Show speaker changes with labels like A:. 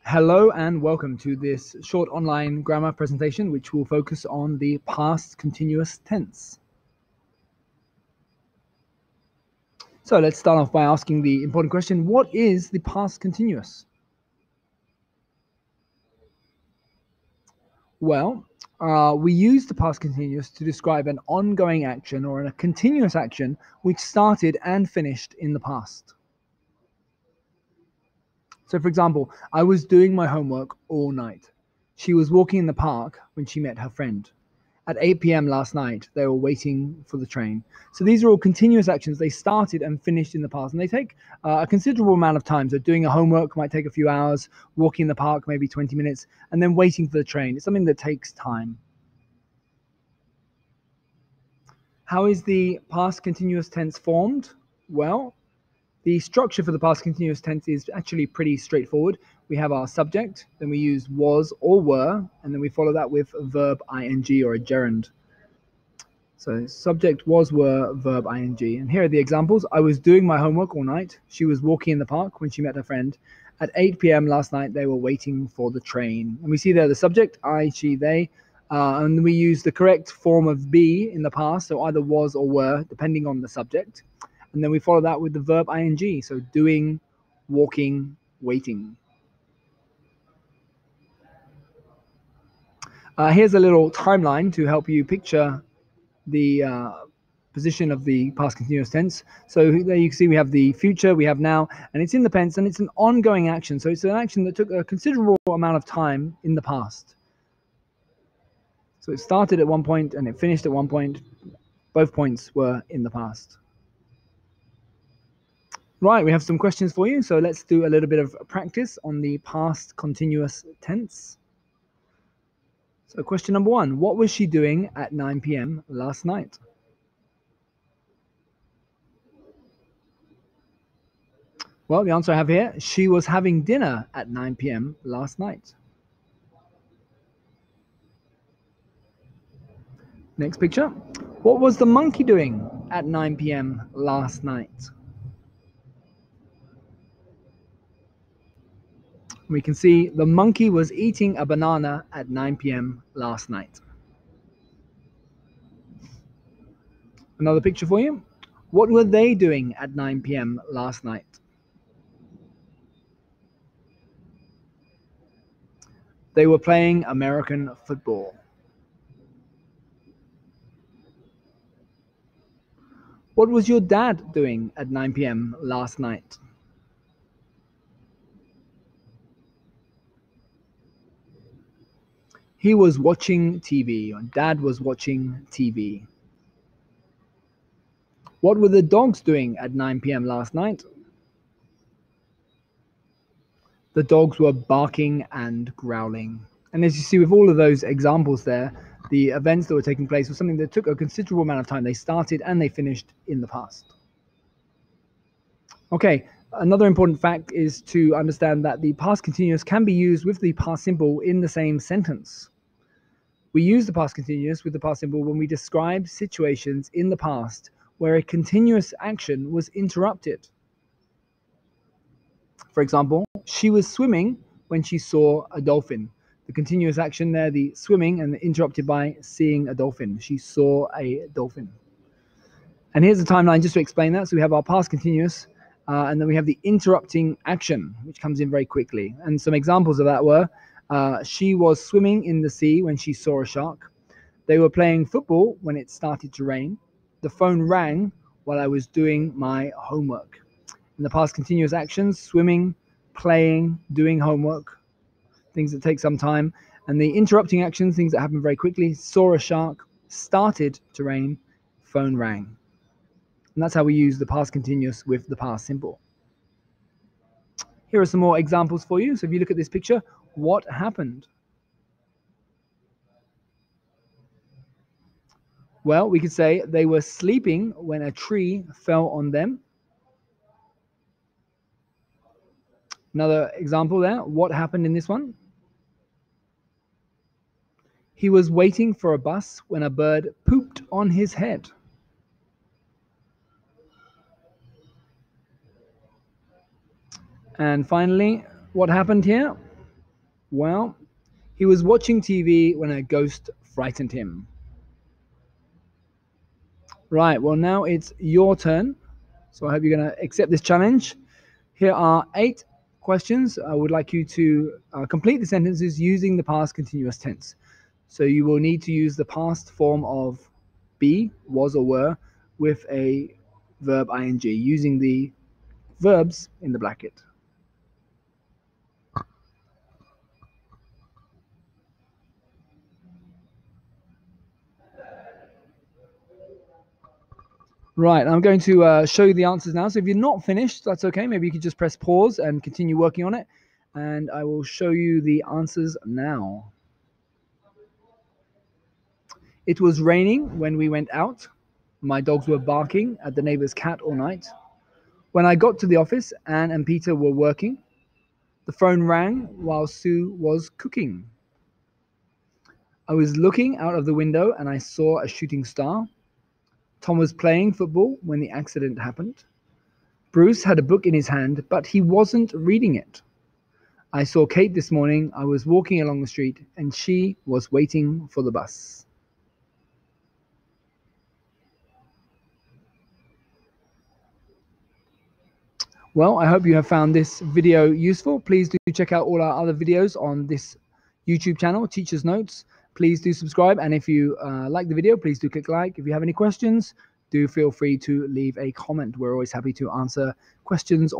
A: Hello and welcome to this short online grammar presentation which will focus on the past continuous tense. So let's start off by asking the important question, what is the past continuous? Well, we use the past continuous to describe an ongoing action or a continuous action which started and finished in the past. So for example, I was doing my homework all night. She was walking in the park when she met her friend. At 8 p.m. last night, they were waiting for the train. So these are all continuous actions. They started and finished in the past, and they take a considerable amount of time. So doing a homework might take a few hours, walking in the park maybe 20 minutes, and then waiting for the train. It's something that takes time. How is the past continuous tense formed? Well, the structure for the past continuous tense is actually pretty straightforward. We have our subject, then we use was or were, and then we follow that with a verb ing or a gerund. So subject was, were, verb ing. And here are the examples. I was doing my homework all night. She was walking in the park when she met her friend. At 8 p.m. last night, they were waiting for the train. And we see there the subject, I, she, they. And we use the correct form of be in the past, so either was or were, depending on the subject. And then we follow that with the verb ing, so doing, walking, waiting. Here's a little timeline to help you picture the position of the past continuous tense. So there you can see we have the future, we have now, and it's in the tense, and it's an ongoing action. So it's an action that took a considerable amount of time in the past. So it started at one point and it finished at one point. Both points were in the past. Right, we have some questions for you. So let's do a little bit of practice on the past continuous tense. So question number 1, what was she doing at 9 p.m. last night? Well, the answer I have here, she was having dinner at 9 p.m. last night. Next picture. What was the monkey doing at 9 p.m. last night? We can see the monkey was eating a banana at 9 p.m. last night. Another picture for you. What were they doing at 9 p.m. last night? They were playing American football. What was your dad doing at 9 p.m. last night? He was watching TV, or Dad was watching TV. What were the dogs doing at 9 p.m. last night? The dogs were barking and growling. And as you see with all of those examples there, the events that were taking place were something that took a considerable amount of time. They started and they finished in the past. Okay, another important fact is to understand that the past continuous can be used with the past simple in the same sentence. We use the past continuous with the past simple when we describe situations in the past where a continuous action was interrupted. For example, she was swimming when she saw a dolphin. The continuous action there, the swimming, and interrupted by seeing a dolphin. She saw a dolphin. And here's the timeline just to explain that. So we have our past continuous, and then we have the interrupting action, which comes in very quickly. And some examples of that were, she was swimming in the sea when she saw a shark. They were playing football when it started to rain. The phone rang while I was doing my homework. In the past continuous actions, swimming, playing, doing homework, things that take some time. And the interrupting actions, things that happen very quickly, saw a shark, started to rain, phone rang. And that's how we use the past continuous with the past simple. Here are some more examples for you. So if you look at this picture, what happened? Well, we could say they were sleeping when a tree fell on them. Another example there. What happened in this one? He was waiting for a bus when a bird pooped on his head. And finally, what happened here? Well, he was watching TV when a ghost frightened him. Right, well, now it's your turn. So I hope you're going to accept this challenge. Here are 8 questions. I would like you to complete the sentences using the past continuous tense. So you will need to use the past form of be, was, or were with a verb ing using the verbs in the bracket. Right, I'm going to show you the answers now. So if you're not finished, that's okay. Maybe you could just press pause and continue working on it. And I will show you the answers now. It was raining when we went out. My dogs were barking at the neighbor's cat all night. When I got to the office, Anne and Peter were working. The phone rang while Sue was cooking. I was looking out of the window and I saw a shooting star. Tom was playing football when the accident happened. Bruce had a book in his hand, but he wasn't reading it. I saw Kate this morning. I was walking along the street and she was waiting for the bus. Well, I hope you have found this video useful. Please do check out all our other videos on this YouTube channel, Teacher's Notes. Please do subscribe. And if you like the video, please do click like. If you have any questions, do feel free to leave a comment. We're always happy to answer questions